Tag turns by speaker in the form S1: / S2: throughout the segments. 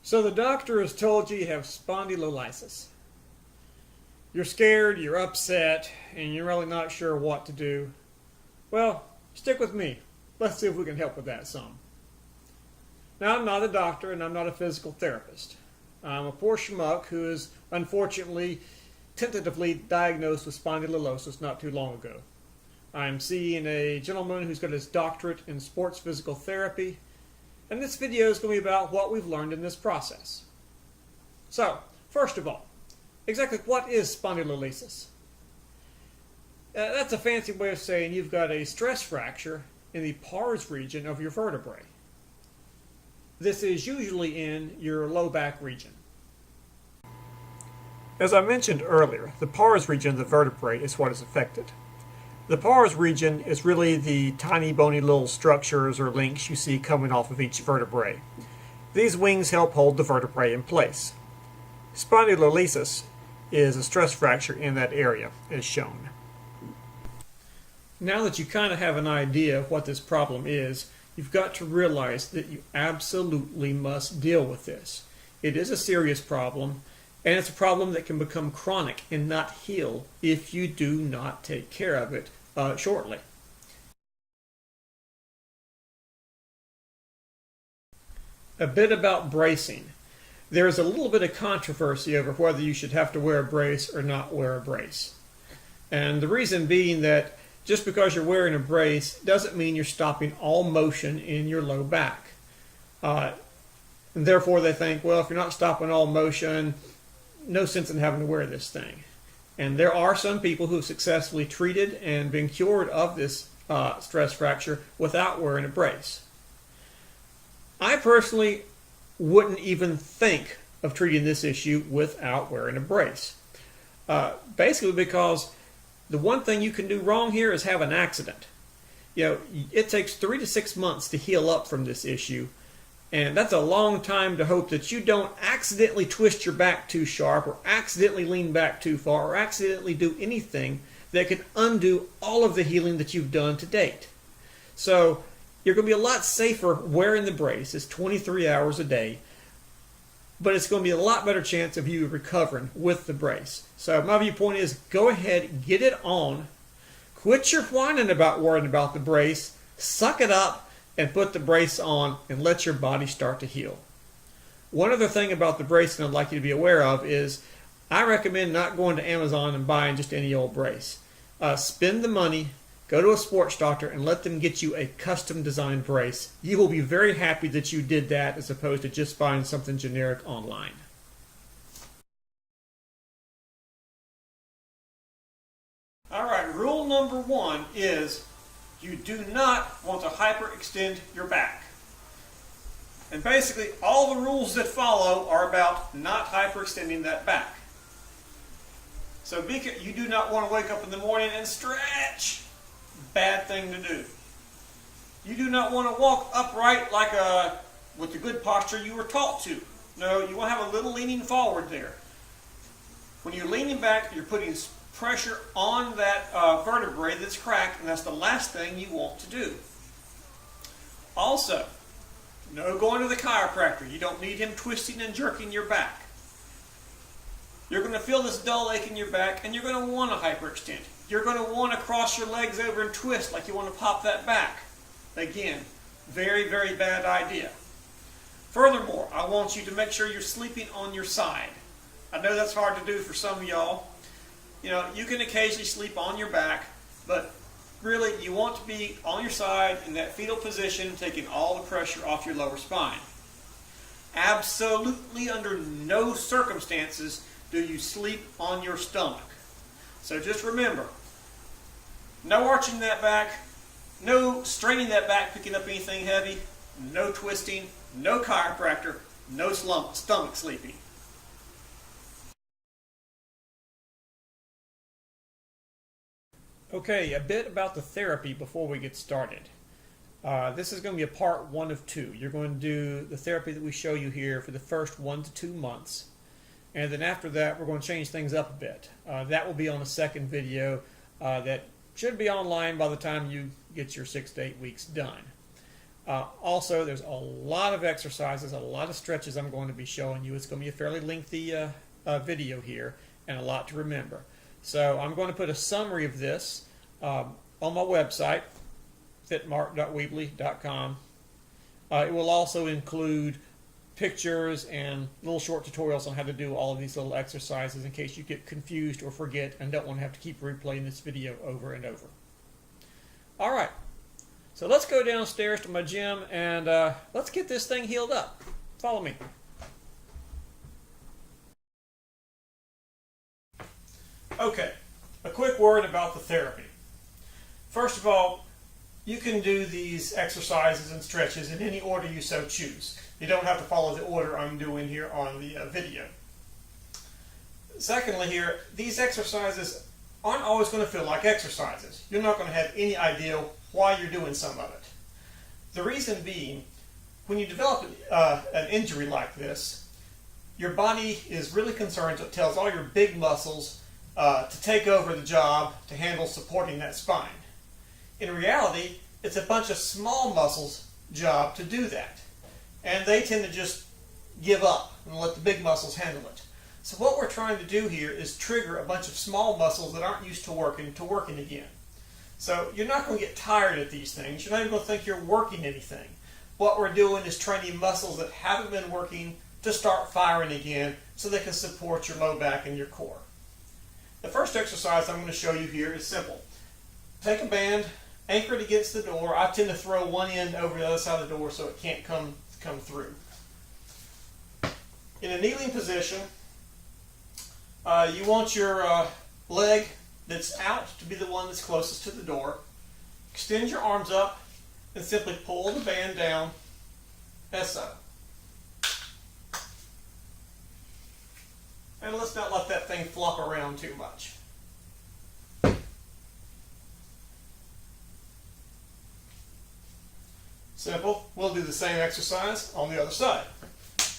S1: So the doctor has told you have spondylolysis. You're scared, you're upset, and you're really not sure what to do. Well, stick with me. Let's see if we can help with that some. Now, I'm not a doctor and I'm not a physical therapist. I'm a poor schmuck who is unfortunately tentatively diagnosed with spondylolysis not too long ago. I'm seeing a gentleman who's got his doctorate in sports physical therapy, and this video is going to be about what we've learned in this process. So, first of all, exactly what is spondylolysis? That's a fancy way of saying you've got a stress fracture in the pars region of your vertebrae. This is usually in your low back region. As I mentioned earlier, the pars region of the vertebrae is what is affected. The pars region is really the tiny bony little structures or links you see coming off of each vertebrae. These wings help hold the vertebrae in place. Spondylolysis is a stress fracture in that area, as shown. Now that you kind of have an idea of what this problem is, you've got to realize that you absolutely must deal with this. It is a serious problem, and it's a problem that can become chronic and not heal if you do not take care of it shortly. A bit about bracing. There is a little bit of controversy over whether you should have to wear a brace or not wear a brace. And the reason being that just because you're wearing a brace doesn't mean you're stopping all motion in your low back. And therefore they think, well, if you're not stopping all motion, no sense in having to wear this thing. And there are some people who have successfully treated and been cured of this stress fracture without wearing a brace. I personally wouldn't even think of treating this issue without wearing a brace. Basically because the one thing you can do wrong here is have an accident. It takes 3 to 6 months to heal up from this issue, and that's a long time to hope that you don't accidentally twist your back too sharp or accidentally lean back too far or accidentally do anything that can undo all of the healing that you've done to date. So you're going to be a lot safer wearing the brace. It's 23 hours a day, but it's going to be a lot better chance of you recovering with the brace. So my viewpoint is go ahead, get it on, quit your whining about worrying about the brace, suck it up, and put the brace on and let your body start to heal. One other thing about the brace that I'd like you to be aware of is I recommend not going to Amazon and buying just any old brace. Spend the money, go to a sports doctor, and let them get you a custom designed brace. You will be very happy that you did that as opposed to just buying something generic online. Alright, rule number 1 is you do not want to hyperextend your back. And basically all the rules that follow are about not hyperextending that back. So you do not want to wake up in the morning and stretch. Bad thing to do. You do not want to walk upright like with the good posture you were taught to. No, you want to have a little leaning forward there. When you're leaning back, you're putting pressure on that vertebrae that's cracked, and that's the last thing you want to do. Also, no going to the chiropractor. You don't need him twisting and jerking your back. You're going to feel this dull ache in your back, and you're going to want to hyperextend. You're going to want to cross your legs over and twist like you want to pop that back. Again, very, very bad idea. Furthermore, I want you to make sure you're sleeping on your side. I know that's hard to do for some of y'all. You can occasionally sleep on your back, but really you want to be on your side in that fetal position, taking all the pressure off your lower spine. Absolutely under no circumstances do you sleep on your stomach. So just remember, no arching that back, no straining that back, picking up anything heavy, no twisting, no chiropractor, no stomach sleeping. Okay, a bit about the therapy before we get started. This is going to be a part 1 of 2. You're going to do the therapy that we show you here for the first 1 to 2 months. And then after that, we're going to change things up a bit. That will be on a second video that should be online by the time you get your 6 to 8 weeks done. Also, there's a lot of exercises, a lot of stretches I'm going to be showing you. It's going to be a fairly lengthy video here and a lot to remember. So I'm going to put a summary of this on my website, fitmark.weebly.com. It will also include pictures and little short tutorials on how to do all of these little exercises in case you get confused or forget and don't want to have to keep replaying this video over and over. All right. So let's go downstairs to my gym and let's get this thing healed up. Follow me. Okay, a quick word about the therapy. First of all, you can do these exercises and stretches in any order you so choose. You don't have to follow the order I'm doing here on the video. Secondly here, these exercises aren't always going to feel like exercises. You're not going to have any idea why you're doing some of it. The reason being, when you develop an injury like this, your body is really concerned, so it tells all your big muscles to take over the job to handle supporting that spine. In reality, it's a bunch of small muscles' job to do that. And they tend to just give up and let the big muscles handle it. So what we're trying to do here is trigger a bunch of small muscles that aren't used to working again. So you're not going to get tired at these things. You're not even going to think you're working anything. What we're doing is training muscles that haven't been working to start firing again so they can support your low back and your core. The first exercise I'm going to show you here is simple. Take a band, anchor it against the door. I tend to throw one end over the other side of the door so it can't come through. In a kneeling position, you want your leg that's out to be the one that's closest to the door. Extend your arms up and simply pull the band down as so. And let's not let that thing flop around too much. Simple. We'll do the same exercise on the other side.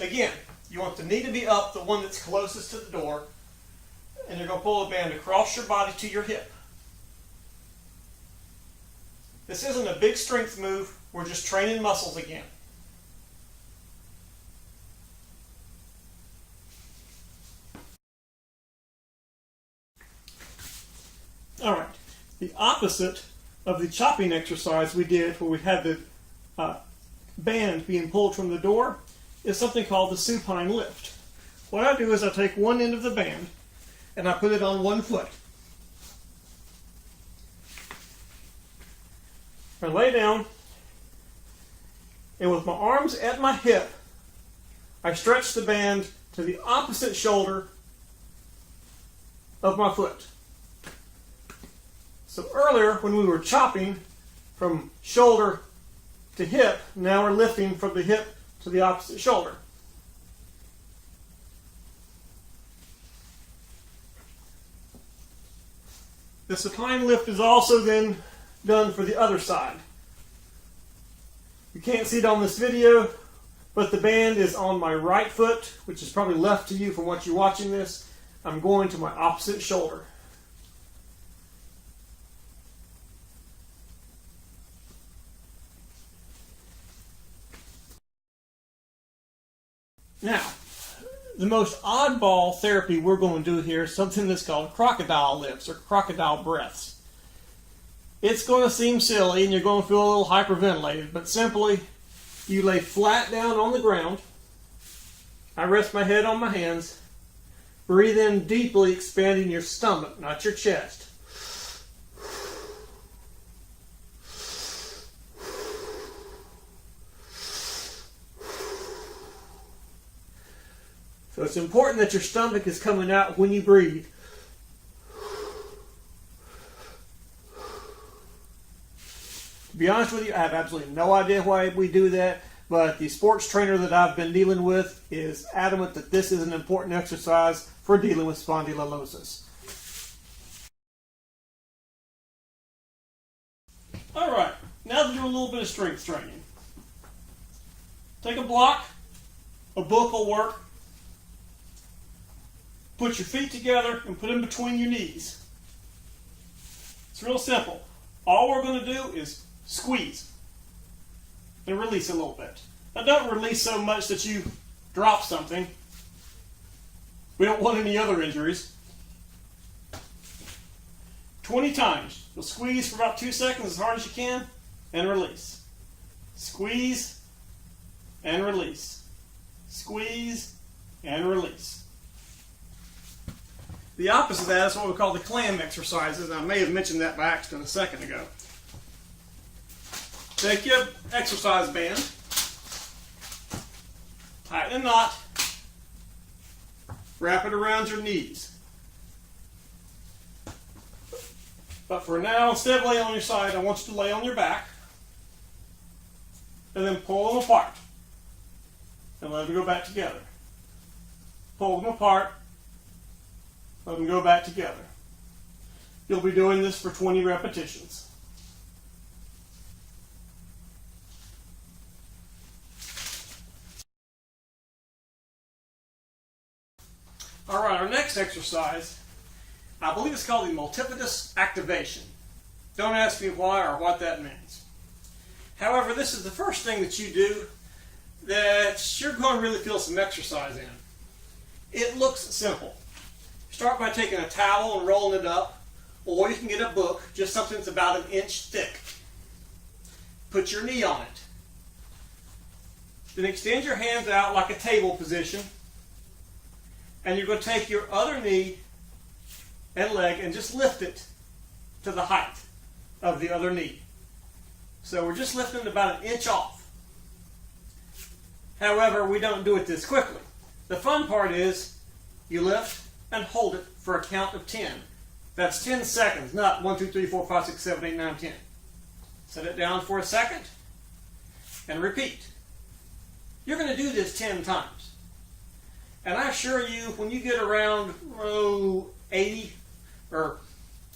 S1: Again, you want the knee to be up, the one that's closest to the door, and you're going to pull the band across your body to your hip. This isn't a big strength move. We're just training muscles again. All right. The opposite of the chopping exercise we did where we had the band being pulled from the door is something called the supine lift. What I do is I take one end of the band and I put it on one foot. I lay down, and with my arms at my hip, I stretch the band to the opposite shoulder of my foot. So earlier, when we were chopping from shoulder to hip, now we're lifting from the hip to the opposite shoulder. The supine lift is also then done for the other side. You can't see it on this video, but the band is on my right foot, which is probably left to you from what you're watching this. I'm going to my opposite shoulder. Now, the most oddball therapy we're going to do here is something that's called crocodile lifts or crocodile breaths. It's going to seem silly and you're going to feel a little hyperventilated, but simply you lay flat down on the ground. I rest my head on my hands. Breathe in deeply, expanding your stomach, not your chest. So it's important that your stomach is coming out when you breathe. To be honest with you, I have absolutely no idea why we do that, but the sports trainer that I've been dealing with is adamant that this is an important exercise for dealing with spondylolysis. All right, now to do a little bit of strength training. Take a block, a book will work. Put your feet together and put them between your knees. It's real simple. All we're going to do is squeeze. and release a little bit. Now don't release so much that you drop something. We don't want any other injuries. 20 times. You'll squeeze for about 2 seconds as hard as you can and release. Squeeze and release. Squeeze and release. The opposite of that is what we call the clam exercises. I may have mentioned that by accident a second ago. Take your exercise band, tighten a knot, wrap it around your knees. But for now, instead of laying on your side, I want you to lay on your back and then pull them apart and let them go back together. Pull them apart, let them go back together. You'll be doing this for 20 repetitions. All right, our next exercise, I believe it's called the Multifidus activation. Don't ask me why or what that means. However, this is the first thing that you do that you're going to really feel some exercise in. It looks simple. Start by taking a towel and rolling it up, or you can get a book, just something that's about 1 inch thick. Put your knee on it. Then extend your hands out like a table position, and you're going to take your other knee and leg and just lift it to the height of the other knee. So we're just lifting it about 1 inch off. However, we don't do it this quickly. The fun part is you lift and hold it for a count of 10. That's 10 seconds, not 1, 2, 3, 4, 5, 6, 7, 8, 9, 10. Set it down for a second and repeat. You're going to do this 10 times. And I assure you, when you get around 80, or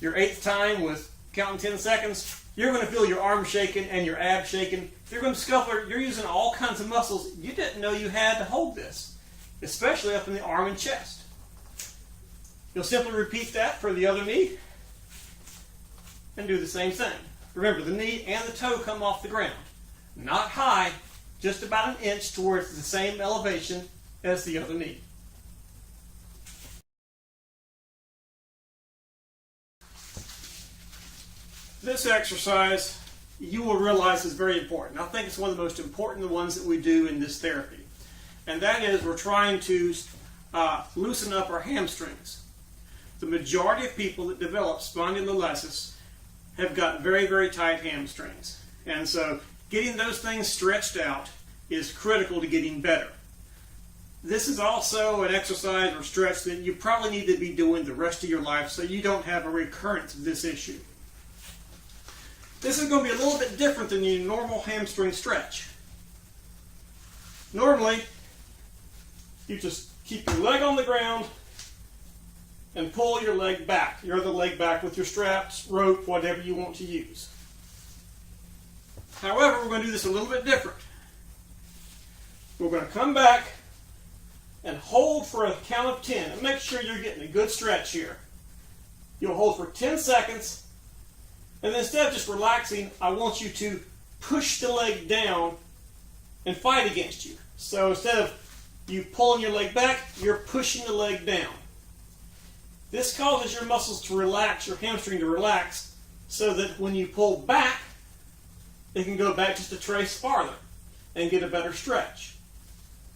S1: your 8th time with counting 10 seconds, you're going to feel your arms shaking and your abs shaking. If you're going to discover you're using all kinds of muscles you didn't know you had to hold this, especially up in the arm and chest. You'll simply repeat that for the other knee and do the same thing. Remember, the knee and the toe come off the ground. Not high, just about 1 inch towards the same elevation as the other knee. This exercise, you will realize, is very important. I think it's one of the most important ones that we do in this therapy. And that is, we're trying to loosen up our hamstrings. The majority of people that develop spondylolysis have got very, very tight hamstrings. And so getting those things stretched out is critical to getting better. This is also an exercise or stretch that you probably need to be doing the rest of your life so you don't have a recurrence of this issue. This is going to be a little bit different than your normal hamstring stretch. Normally, you just keep your leg on the ground and pull your leg back, your other leg back with your straps, rope, whatever you want to use. However, we're going to do this a little bit different. We're going to come back and hold for a count of 10. And make sure you're getting a good stretch here. You'll hold for 10 seconds, and then instead of just relaxing, I want you to push the leg down and fight against you. So instead of you pulling your leg back, you're pushing the leg down. This causes your muscles to relax, your hamstring to relax, so that when you pull back, it can go back just a trace farther and get a better stretch.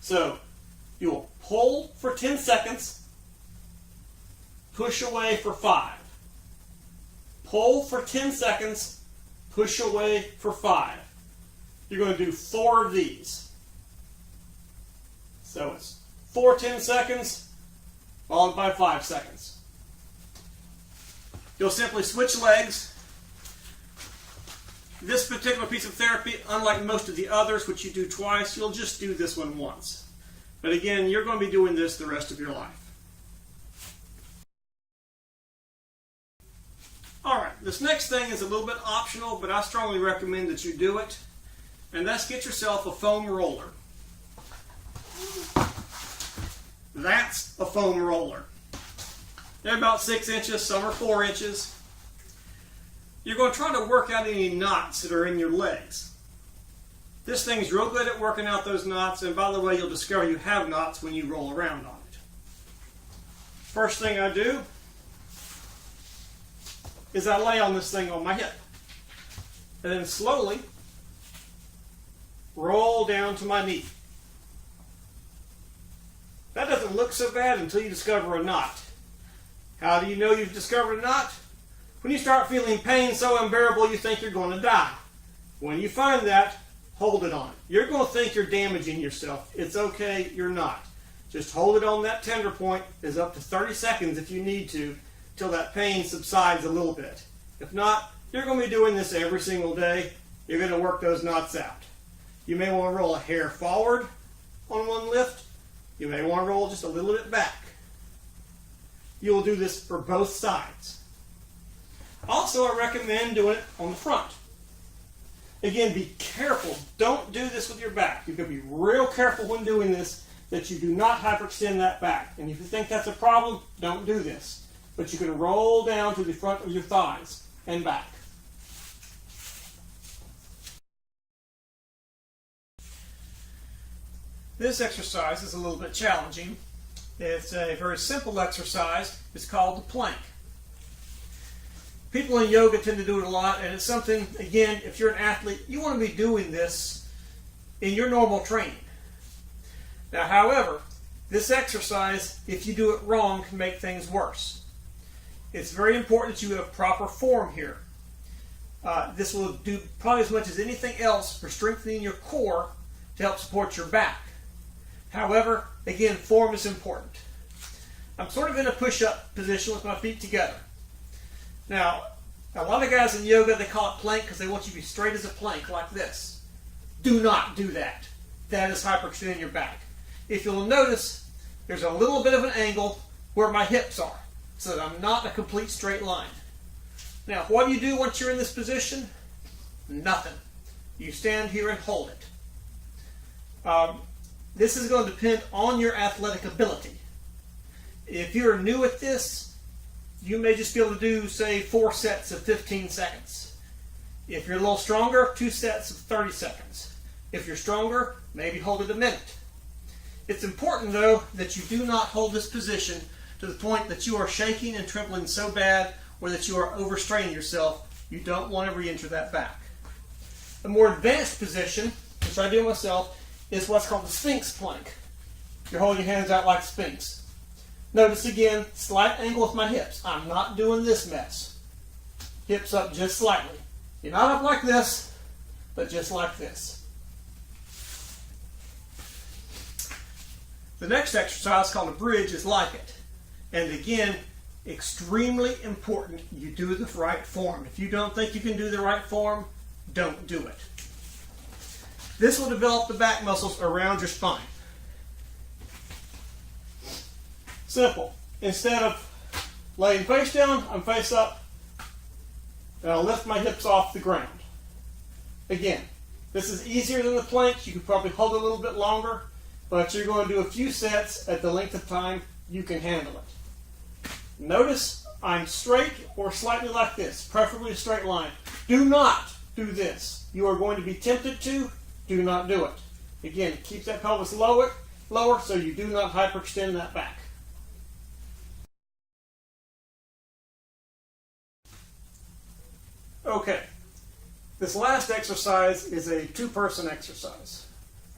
S1: So you'll pull for 10 seconds, push away for 5. Pull for 10 seconds, push away for 5. You're going to do 4 of these. So it's 4 10 seconds, followed by 5 seconds. You'll simply switch legs. This particular piece of therapy, unlike most of the others, which you do twice, you'll just do this one once. But again, you're going to be doing this the rest of your life. Alright, this next thing is a little bit optional, but I strongly recommend that you do it. And that's get yourself a foam roller. That's a foam roller. They're about 6 inches, some are 4 inches. You're going to try to work out any knots that are in your legs. This thing's real good at working out those knots, and by the way, you'll discover you have knots when you roll around on it. First thing I do is I lay on this thing on my hip, and then slowly roll down to my knee. That doesn't look so bad until you discover a knot. How do you know you've discovered a knot? When you start feeling pain so unbearable you think you're going to die. When you find that, hold it on. You're going to think you're damaging yourself. It's okay, you're not. Just hold it on that tender point. Is up to 30 seconds if you need to, till that pain subsides a little bit. If not, you're going to be doing this every single day. You're going to work those knots out. You may want to roll a hair forward on one lift. You may want to roll just a little bit back. You will do this for both sides. Also, I recommend doing it on the front. Again, be careful. Don't do this with your back. You've got to be real careful when doing this that you do not hyperextend that back. And if you think that's a problem, don't do this. But you can roll down to the front of your thighs and back. This exercise is a little bit challenging. It's a very simple exercise. It's called the plank. People in yoga tend to do it a lot, and it's something, again, if you're an athlete, you want to be doing this in your normal training. Now, however, this exercise, if you do it wrong, can make things worse. It's very important that you have proper form here. This will do probably as much as anything else for strengthening your core to help support your back. However, again, form is important. I'm sort of in a push-up position with my feet together. Now, a lot of guys in yoga, they call it plank because they want you to be straight as a plank, like this. Do not do that. That is hyperextending your back. If you'll notice, there's a little bit of an angle where my hips are, so that I'm not in a complete straight line. Now, what do you do once you're in this position? Nothing. You stand here and hold it. This is going to depend on your athletic ability. If you're new at this, you may just be able to do, say, 4 sets of 15 seconds. If you're a little stronger, 2 sets of 30 seconds. If you're stronger, maybe hold it a minute. It's important, though, that you do not hold this position to the point that you are shaking and trembling so bad or that you are overstraining yourself. You don't want to re-enter that back. A more advanced position, which I do myself, is what's called the Sphinx plank. You're holding your hands out like Sphinx. Notice again, slight angle with my hips. I'm not doing this mess. Hips up just slightly. You're not up like this, but just like this. The next exercise, called a bridge, is like it. And again, extremely important you do the right form. If you don't think you can do the right form, don't do it. This will develop the back muscles around your spine. Simple. Instead of laying face down, I'm face up, and I'll lift my hips off the ground. Again, this is easier than the plank. You can probably hold it a little bit longer, but you're going to do a few sets at the length of time you can handle it. Notice I'm straight or slightly like this, preferably a straight line. Do not do this. You are going to be tempted to. Do not do it. Again, keep that pelvis lower so you do not hyperextend that back. Okay, this last exercise is a 2-person exercise.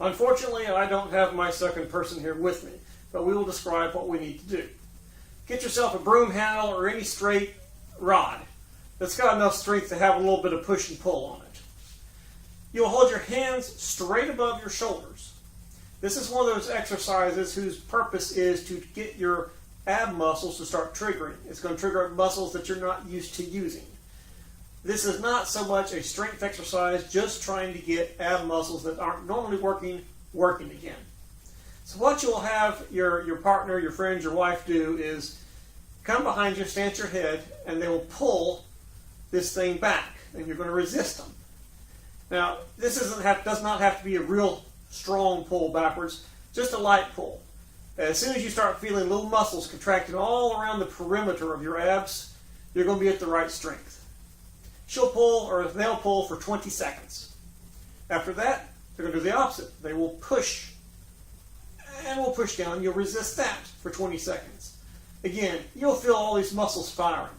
S1: Unfortunately, I don't have my second person here with me, but we will describe what we need to do. Get yourself a broom handle or any straight rod that's got enough strength to have a little bit of push and pull on it. You'll hold your hands straight above your shoulders. This is one of those exercises whose purpose is to get your ab muscles to start triggering. It's going to trigger muscles that you're not used to using. This is not so much a strength exercise, just trying to get ab muscles that aren't normally working again. So what you'll have your partner, your friend, your wife do is come behind you, stand at your head, and they will pull this thing back, and you're going to resist them. Now, this does not have to be a real strong pull backwards, just a light pull. As soon as you start feeling little muscles contracting all around the perimeter of your abs, you're going to be at the right strength. She'll pull, or they'll pull for 20 seconds. After that, They're going to do the opposite. They will push and will push down. You'll resist that for 20 seconds. Again, you'll feel all these muscles firing.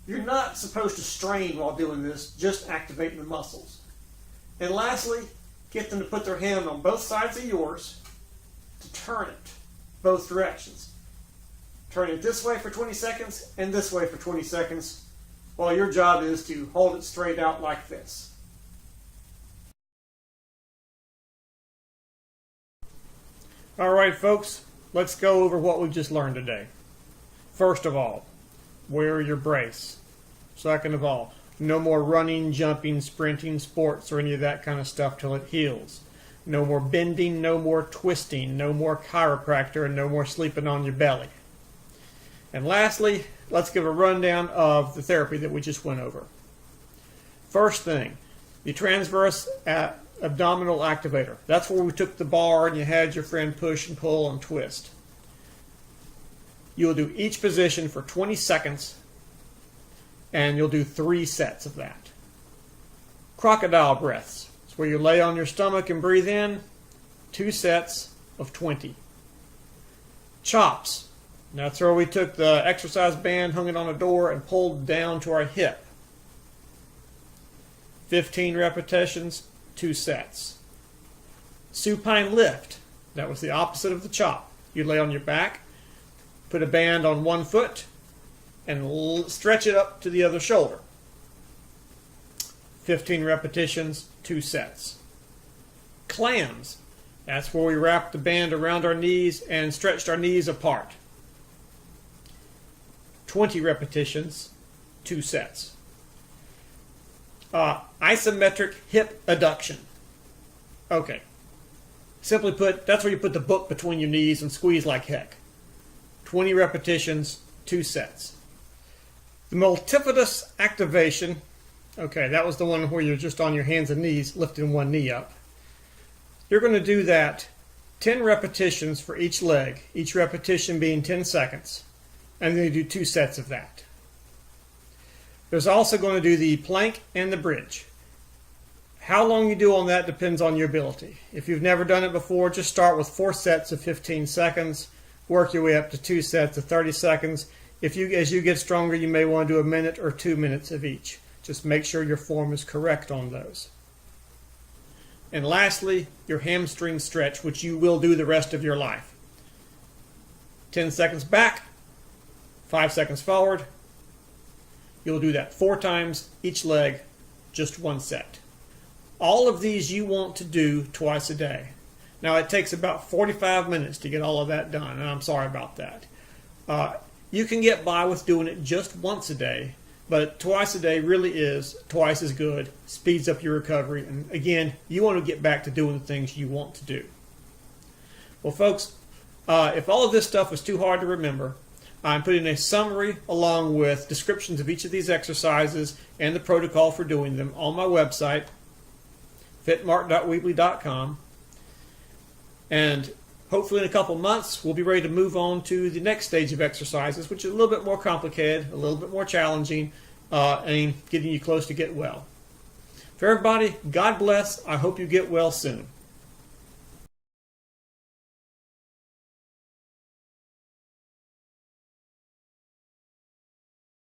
S1: You're not supposed to strain while doing this, just activating the muscles. And lastly, get them to put their hand on both sides of yours to turn it both directions. Turn it this way for 20 seconds and this way for 20 seconds, while your job is to hold it straight out like this. All right, folks, let's go over what we've just learned today. First of all, wear your brace. Second of all, no more running, jumping, sprinting, sports, or any of that kind of stuff till it heals. No more bending, no more twisting, no more chiropractor, and no more sleeping on your belly. And lastly, let's give a rundown of the therapy that we just went over. First thing, the transverse abdominal activator. That's where we took the bar and you had your friend push and pull and twist. You'll do each position for 20 seconds and you'll do 3 sets of that. Crocodile breaths. It's where you lay on your stomach and breathe in. 2 sets of 20. Chops. That's where we took the exercise band, hung it on a door, and pulled down to our hip. 15 repetitions, 2 sets. Supine lift. That was the opposite of the chop. You lay on your back, put a band on one foot, and stretch it up to the other shoulder. 15 repetitions, 2 sets. Clams. That's where we wrapped the band around our knees and stretched our knees apart. 20 repetitions, 2 sets. Isometric hip adduction. Okay. Simply put, that's where you put the book between your knees and squeeze like heck. 20 repetitions, 2 sets. The multifidus activation. Okay, that was the one where you're just on your hands and knees lifting one knee up. You're going to do that 10 repetitions for each leg, each repetition being 10 seconds. And then you do 2 sets of that. There's also going to do the plank and the bridge. How long you do on that depends on your ability. If you've never done it before, just start with 4 sets of 15 seconds. Work your way up to 2 sets of 30 seconds. As you get stronger, you may want to do a minute or 2 minutes of each. Just make sure your form is correct on those. And lastly, your hamstring stretch, which you will do the rest of your life. 10 seconds back, 5 seconds forward. You'll do that 4 times, each leg, just 1 set. All of these you want to do twice a day. Now it takes about 45 minutes to get all of that done, and I'm sorry about that. You can get by with doing it just once a day, but twice a day really is twice as good, speeds up your recovery, and again, you want to get back to doing the things you want to do. Well, folks, if all of this stuff was too hard to remember, I'm putting a summary along with descriptions of each of these exercises and the protocol for doing them on my website, fitmark.weebly.com. And hopefully in a couple months, we'll be ready to move on to the next stage of exercises, which is a little bit more complicated, a little bit more challenging, and getting you close to get well. For everybody, God bless. I hope you get well soon.